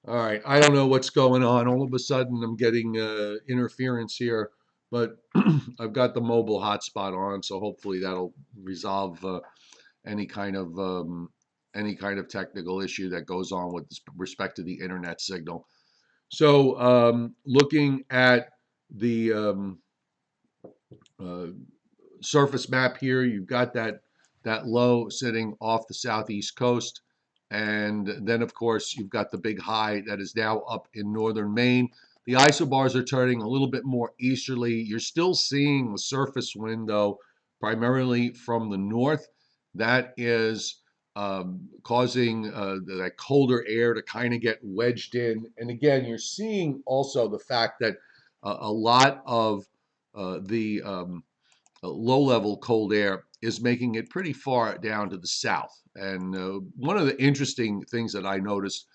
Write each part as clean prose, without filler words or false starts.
All right, I don't know what's going on. All of a sudden, I'm getting interference here, but I've got the mobile hotspot on, so hopefully that'll resolve any kind of any kind of technical issue that goes on with respect to the internet signal. So, looking at the uh, surface map here, you've got that low sitting off the southeast coast. And then, of course, you've got the big high that is now up in northern Maine. The isobars are turning a little bit more easterly. You're still seeing the surface wind, though, primarily from the north. That is causing that colder air to kind of get wedged in. And again, you're seeing also the fact that a lot of the low level cold air is making it pretty far down to the south. And one of the interesting things that I noticed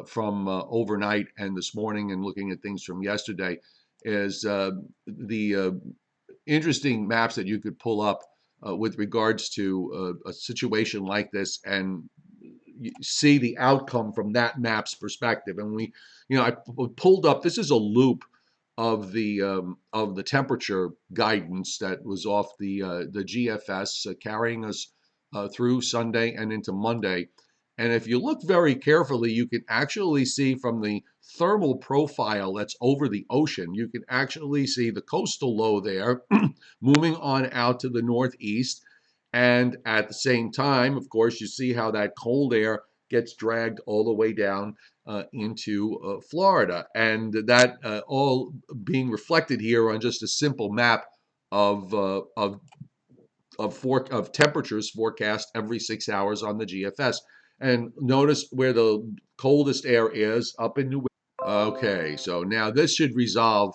from overnight and this morning and looking at things from yesterday is the interesting maps that you could pull up with regards to a situation like this and you see the outcome from that map's perspective. And I pulled up. This is a loop of the temperature guidance that was off the GFS, carrying us through Sunday and into Monday. And if you look very carefully, you can actually see from the thermal profile that's over the ocean, you can actually see the coastal low there moving on out to the northeast. And at the same time, of course, you see how that cold air gets dragged all the way down into Florida. And that all being reflected here on just a simple map of, uh, of, of temperatures forecast every 6 hours on the GFS. And notice where the coldest air is up in New England. Okay, so now this should resolve.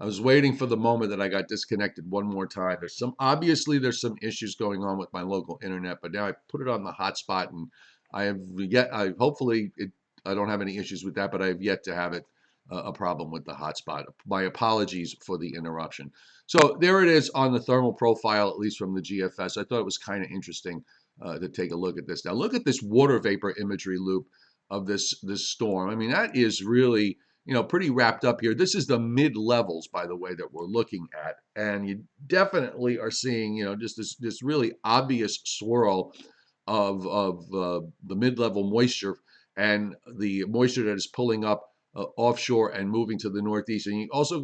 I was waiting for the moment that I got disconnected one more time. There's some issues going on with my local internet, but now I put it on the hotspot and I hopefully I don't have any issues with that, but I have yet to have a problem with the hotspot. My apologies for the interruption. So there it is on the thermal profile, at least from the GFS. I thought it was kind of interesting to take a look at this. Now look at this water vapor imagery loop of this storm. I mean, that is really, pretty wrapped up here. This is the mid levels, by the way, that we're looking at, and you definitely are seeing, just this really obvious swirl of the mid level moisture and the moisture that is pulling up offshore and moving to the northeast. And you also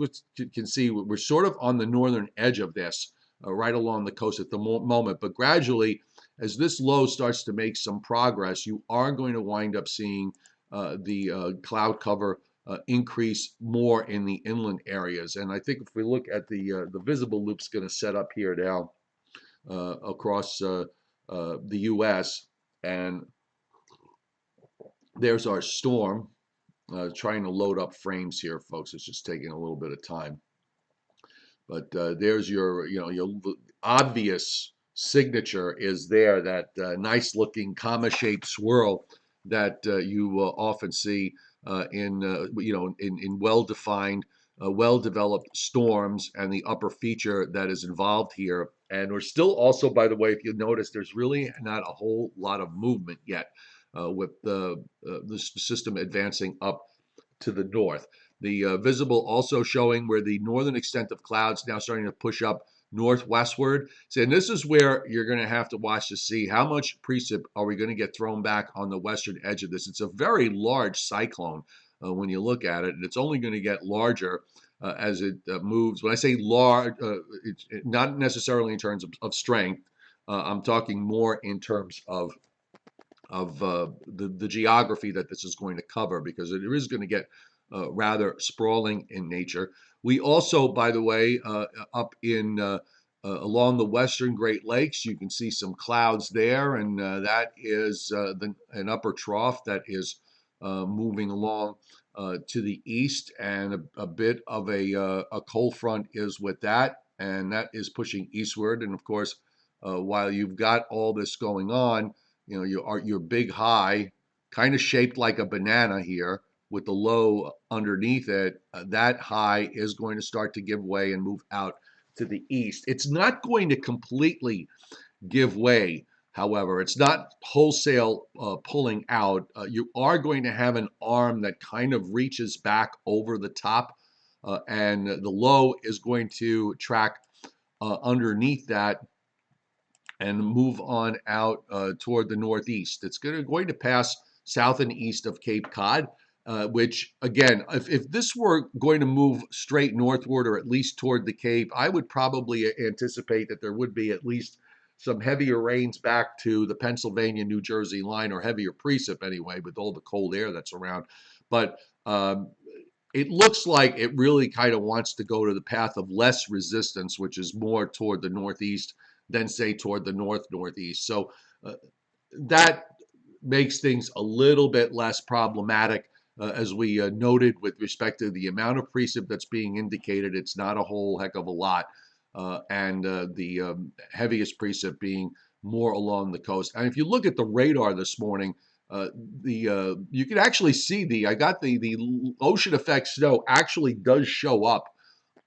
can see we're sort of on the northern edge of this, right along the coast at the moment, but gradually as this low starts to make some progress, you are going to wind up seeing the cloud cover increase more in the inland areas. And I think if we look at the visible loop's going to set up here now across the U.S. and there's our storm. Trying to load up frames here, folks. It's just taking a little bit of time. But there's your obvious signature is there, that nice looking comma shaped swirl that you often see in well defined, well developed storms, and the upper feature that is involved here. And we're still also, by the way, if you notice, there's really not a whole lot of movement yet with the system advancing up to the north. The visible also showing where the northern extent of clouds now starting to push up northwestward. So, and this is where you're going to have to watch to see how much precip are we going to get thrown back on the western edge of this. It's a very large cyclone when you look at it, and it's only going to get larger as it moves. When I say large, it's not necessarily in terms of strength. I'm talking more in terms of the geography that this is going to cover, because it is going to get rather sprawling in nature. We also, by the way, up in along the western Great Lakes, you can see some clouds there, and that is an upper trough that is moving along to the east, and a bit of a cold front is with that, and that is pushing eastward. And of course, while you've got all this going on, your big high, kind of shaped like a banana here, with the low underneath it, that high is going to start to give way and move out to the east. It's not going to completely give way. However, it's not wholesale pulling out. You are going to have an arm that kind of reaches back over the top, and the low is going to track underneath that and move on out toward the northeast. It's going to pass south and east of Cape Cod, which, again, if this were going to move straight northward or at least toward the Cape, I would probably anticipate that there would be at least some heavier rains back to the Pennsylvania, New Jersey line, or heavier precip anyway, with all the cold air that's around. But it looks like it really kind of wants to go to the path of less resistance, which is more toward the northeast than, say, toward the northeast. So that makes things a little bit less problematic. As we noted with respect to the amount of precip that's being indicated, it's not a whole heck of a lot. And the heaviest precip being more along the coast. And if you look at the radar this morning, you can actually see the ocean effect snow actually does show up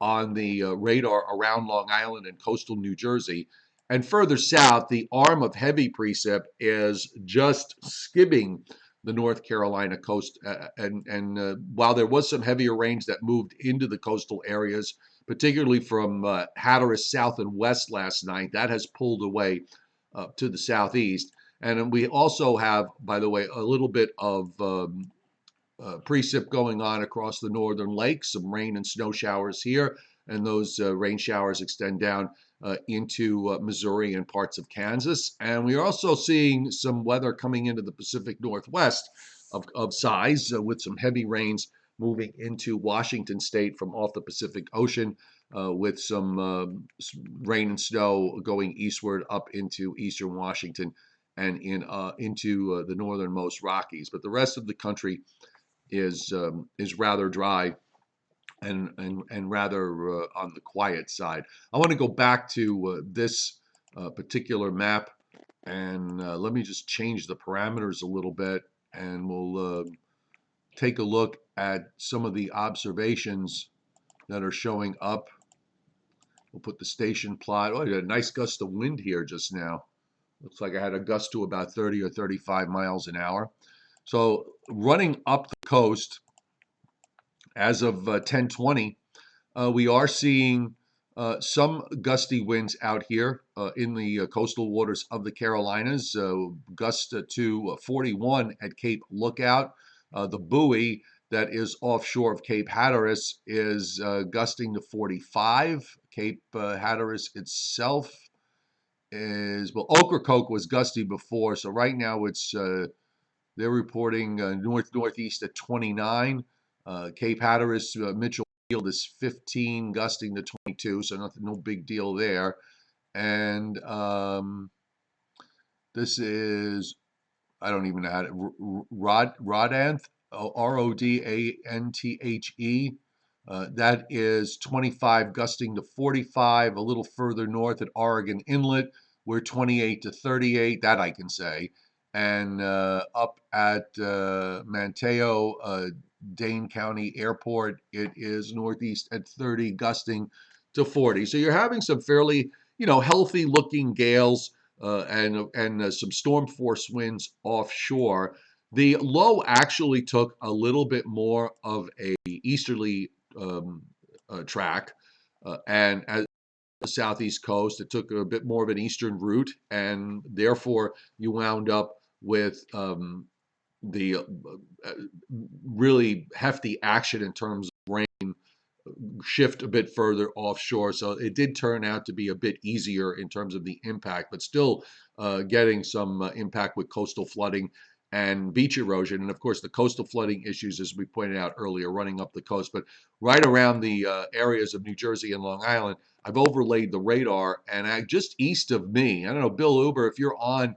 on the radar around Long Island and coastal New Jersey. And further south, the arm of heavy precip is just skimming the North Carolina coast. And while there was some heavier rains that moved into the coastal areas, particularly from Hatteras south and west last night, that has pulled away to the southeast. And we also have, by the way, a little bit of precip going on across the northern lakes, some rain and snow showers here, and those rain showers extend down into Missouri and parts of Kansas. And we are also seeing some weather coming into the Pacific Northwest of size, with some heavy rains moving into Washington State from off the Pacific Ocean, with some rain and snow going eastward up into eastern Washington and into the northernmost Rockies. But the rest of the country is rather dry and rather on the quiet side. I want to go back to this particular map, and let me just change the parameters a little bit, and we'll take a look at some of the observations that are showing up. We'll put the station plot. Oh, I got a nice gust of wind here just now. Looks like I had a gust to about 30 or 35 miles an hour. So running up the coast, as of 10:20, we are seeing some gusty winds out here in the coastal waters of the Carolinas. Gust to 41 at Cape Lookout. The buoy that is offshore of Cape Hatteras is gusting to 45. Cape Hatteras itself is, well, Ocracoke was gusty before, so right now it's they're reporting northeast at 29. Cape Hatteras, Mitchell Field is 15, gusting to 22, so no big deal there. And this is, I don't even know how to, Rodanth, Rodanthhe. That is 25, gusting to 45. A little further north at Oregon Inlet, we're 28 to 38. That I can say. And up at Manteo, Dane County Airport, it is northeast at 30, gusting to 40. So you're having some fairly, healthy looking gales and some storm force winds offshore. The low actually took a little bit more of a easterly track, and as the southeast coast, it took a bit more of an eastern route, and therefore you wound up with the really hefty action in terms of rain shift a bit further offshore. So it did turn out to be a bit easier in terms of the impact, but still getting some impact with coastal flooding and beach erosion. And of course, the coastal flooding issues, as we pointed out earlier, running up the coast. But right around the areas of New Jersey and Long Island, I've overlaid the radar, and just east of me, I don't know, Bill Uber, if you're on,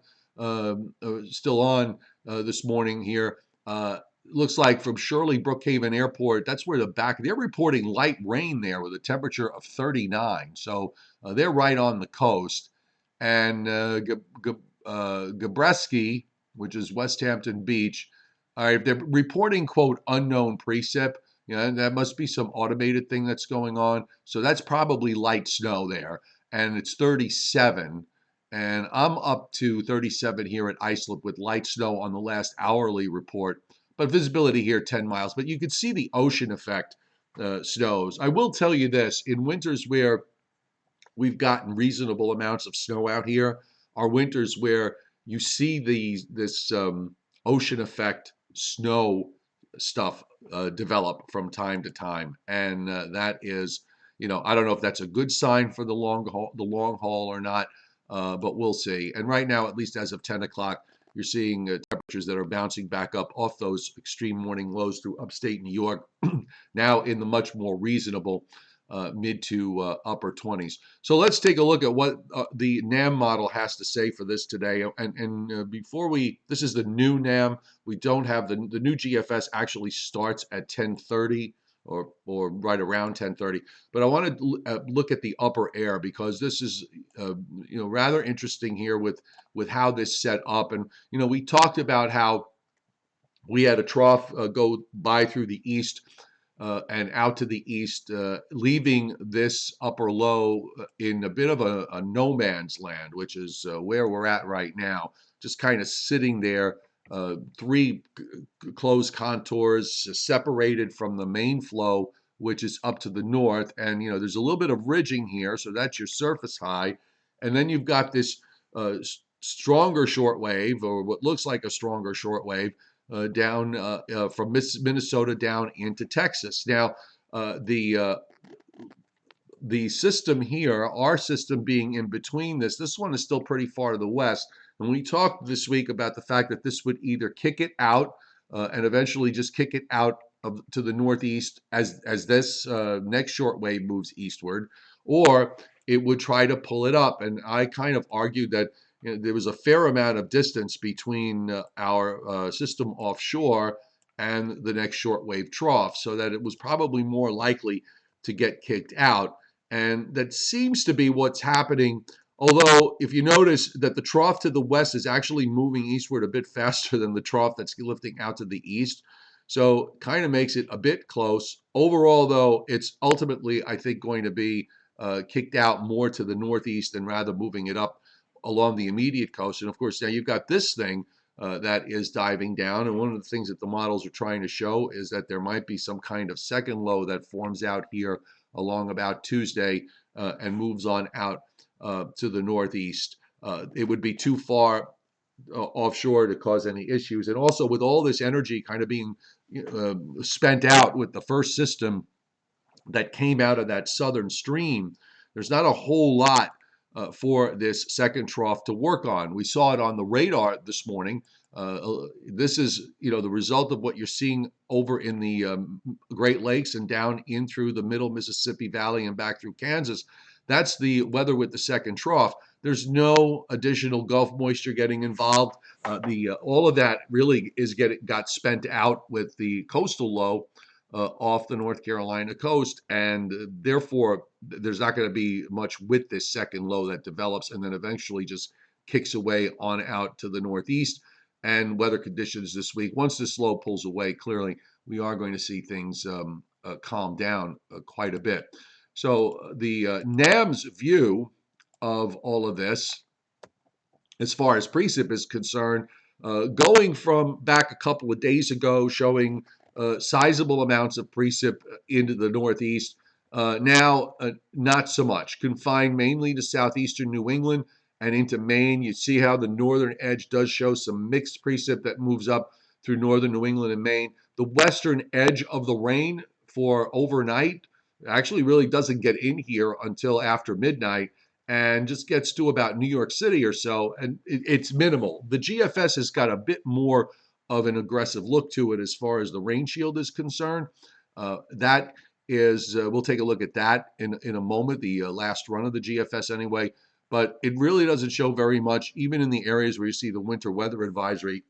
still on this morning here, looks like from Shirley Brookhaven Airport, that's where they're reporting light rain there with a temperature of 39. So they're right on the coast. And Gabreski, which is West Hampton Beach, all right, if they're reporting, quote, unknown precip, that must be some automated thing that's going on. So that's probably light snow there. And it's 37. and I'm up to 37 here at Islip with light snow on the last hourly report. But visibility here 10 miles. But you can see the ocean effect snows. I will tell you this: in winters where we've gotten reasonable amounts of snow out here are winters where you see this ocean effect snow stuff develop from time to time, and that is, I don't know if that's a good sign for the long haul or not, but we'll see. And right now, at least as of 10 o'clock, you're seeing temperatures that are bouncing back up off those extreme morning lows through upstate New York, now in the much more reasonable mid to upper 20s. So let's take a look at what the NAM model has to say for this today. And before this is the new NAM. We don't have the new GFS actually starts at 10:30 or right around 10:30. But I want to look at the upper air because this is rather interesting here with how this set up. And we talked about how we had a trough go by through the east and out to the east, leaving this upper low in a bit of a no man's land, which is where we're at right now, just kind of sitting there, three closed contours separated from the main flow, which is up to the north. And, there's a little bit of ridging here, so that's your surface high. And then you've got this stronger short wave, or what looks like a stronger short wave, down from Minnesota down into Texas. Now, the system here, our system being in between this one is still pretty far to the west. And we talked this week about the fact that this would either kick it out and eventually just kick it out to the northeast as this next short wave moves eastward, or it would try to pull it up. And I kind of argued that there was a fair amount of distance between our system offshore and the next shortwave trough, so that it was probably more likely to get kicked out. And that seems to be what's happening. Although, if you notice that the trough to the west is actually moving eastward a bit faster than the trough that's lifting out to the east. So, kind of makes it a bit close. Overall, though, it's ultimately, I think, going to be kicked out more to the northeast than rather moving it up along the immediate coast. And of course, now you've got this thing that is diving down. And one of the things that the models are trying to show is that there might be some kind of second low that forms out here along about Tuesday and moves on out to the northeast. It would be too far offshore to cause any issues. And also, with all this energy kind of being spent out with the first system that came out of that southern stream, there's not a whole lot for this second trough to work on. We saw it on the radar this morning. This is, the result of what you're seeing over in the Great Lakes and down in through the middle Mississippi Valley and back through Kansas. That's the weather with the second trough. There's no additional Gulf moisture getting involved. All of that really got spent out with the coastal low off the North Carolina coast, and therefore there's not going to be much with this second low that develops and then eventually just kicks away on out to the northeast. And weather conditions this week, once this low pulls away, clearly we are going to see things calm down quite a bit. So the NAM's view of all of this, as far as precip is concerned, going from back a couple of days ago, showing sizable amounts of precip into the northeast. Now, not so much. Confined mainly to southeastern New England and into Maine. You see how the northern edge does show some mixed precip that moves up through northern New England and Maine. The western edge of the rain for overnight actually really doesn't get in here until after midnight and just gets to about New York City or so, and it's minimal. The GFS has got a bit more of an aggressive look to it as far as the rain shield is concerned. That is, we'll take a look at that in a moment, the last run of the GFS anyway, but it really doesn't show very much, even in the areas where you see the winter weather advisory,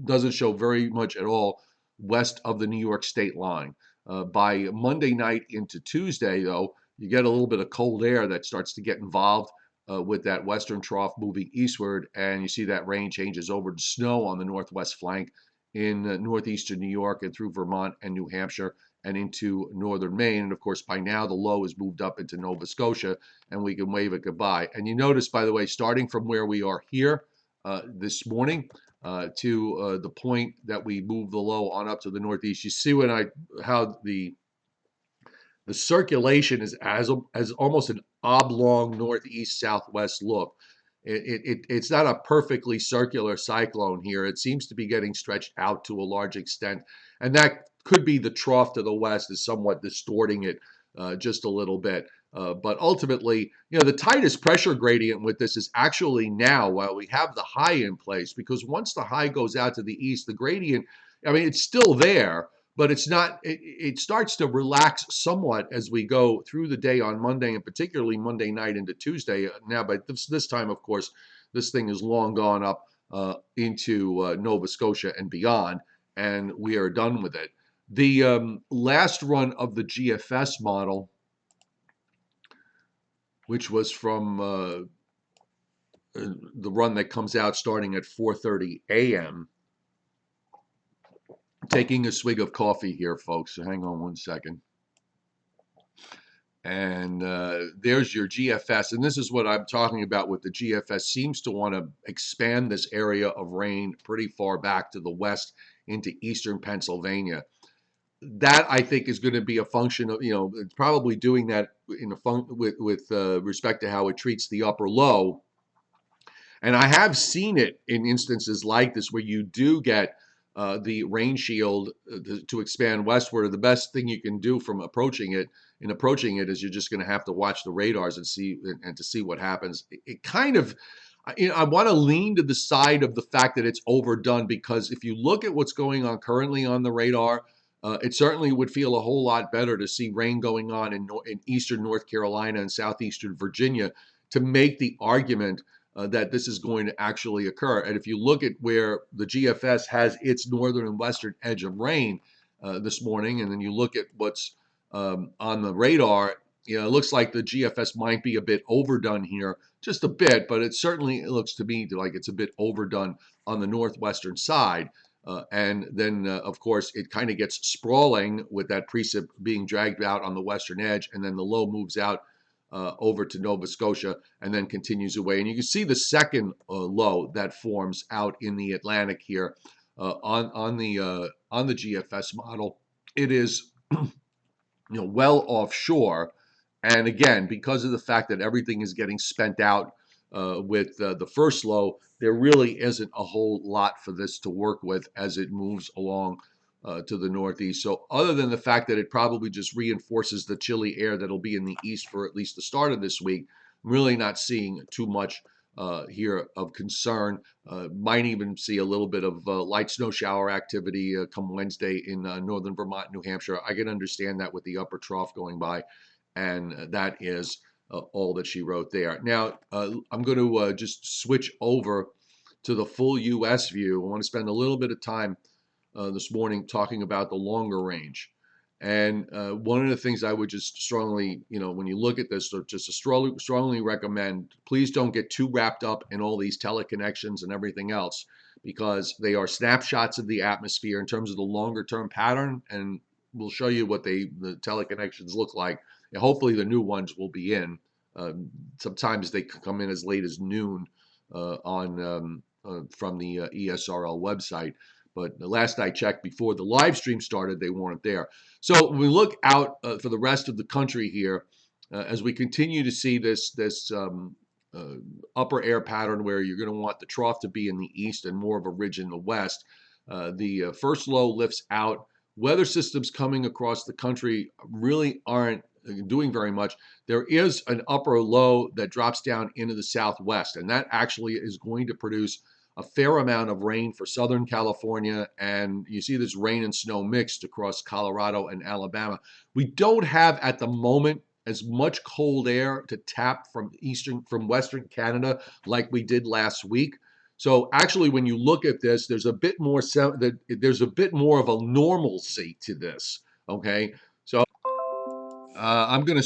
doesn't show very much at all west of the New York state line. By Monday night into Tuesday, though, you get a little bit of cold air that starts to get involved with that western trough moving eastward, and you see that rain changes over to snow on the northwest flank in northeastern New York and through Vermont and New Hampshire and into northern Maine. And of course, by now the low has moved up into Nova Scotia, and we can wave it goodbye. And you notice, by the way, starting from where we are here this morning to the point that we move the low on up to the northeast, you see how the circulation is as almost an oblong northeast southwest look. It's not a perfectly circular cyclone here. It seems to be getting stretched out to a large extent, and that could be the trough to the west is somewhat distorting it just a little bit. But ultimately, the tightest pressure gradient with this is actually now while we have the high in place, because once the high goes out to the east, the gradient, I mean, it's still there, but it's not, it starts to relax somewhat as we go through the day on Monday, and particularly Monday night into Tuesday. Now, by this time, of course, this thing is long gone up into Nova Scotia and beyond, and we are done with it. The last run of the GFS model, which was from the run that comes out starting at 4:30 a.m., taking a swig of coffee here, folks. So hang on one second. And there's your GFS. And this is what I'm talking about with the GFS. Seems to want to expand this area of rain pretty far back to the west into eastern Pennsylvania. That, I think, is going to be a function of, it's probably doing that with respect to how it treats the upper low. And I have seen it in instances like this where you do get the rain shield to expand westward. The best thing you can do from approaching it is you're just going to have to watch the radars and to see what happens. It kind of, I want to lean to the side of the fact that it's overdone, because if you look at what's going on currently on the radar, it certainly would feel a whole lot better to see rain going on in eastern North Carolina and southeastern Virginia to make the argument that this is going to actually occur. And if you look at where the GFS has its northern and western edge of rain this morning, and then you look at what's on the radar, it looks like the GFS might be a bit overdone here, just a bit, but it looks to me like it's a bit overdone on the northwestern side. And then, of course, it kind of gets sprawling with that precip being dragged out on the western edge, and then the low moves out over to Nova Scotia and then continues away. And you can see the second low that forms out in the Atlantic here on the GFS model. It is well offshore, and again, because of the fact that everything is getting spent out with the first low, there really isn't a whole lot for this to work with as it moves along to the northeast. So other than the fact that it probably just reinforces the chilly air that'll be in the east for at least the start of this week, I'm really not seeing too much here of concern. Might even see a little bit of light snow shower activity come Wednesday in northern Vermont, New Hampshire. I can understand that with the upper trough going by, and that is all that she wrote there. Now, I'm going to just switch over to the full U.S. view. I want to spend a little bit of time this morning talking about the longer range. And one of the things I would just strongly, when you look at this, just strongly recommend, please don't get too wrapped up in all these teleconnections and everything else, because they are snapshots of the atmosphere in terms of the longer term pattern. And we'll show you what the teleconnections look like. And hopefully the new ones will be in. Sometimes they come in as late as noon from the ESRL website. But the last I checked before the live stream started, they weren't there. So when we look out for the rest of the country here, as we continue to see this upper air pattern where you're going to want the trough to be in the east and more of a ridge in the west, the first low lifts out. Weather systems coming across the country really aren't doing very much. There is an upper low that drops down into the southwest, and that actually is going to produce a fair amount of rain for Southern California, and you see this rain and snow mixed across Colorado and Alabama. We don't have at the moment as much cold air to tap from Western Canada like we did last week. So actually, when you look at this, there's a bit more of a normalcy to this. Okay, so I'm going to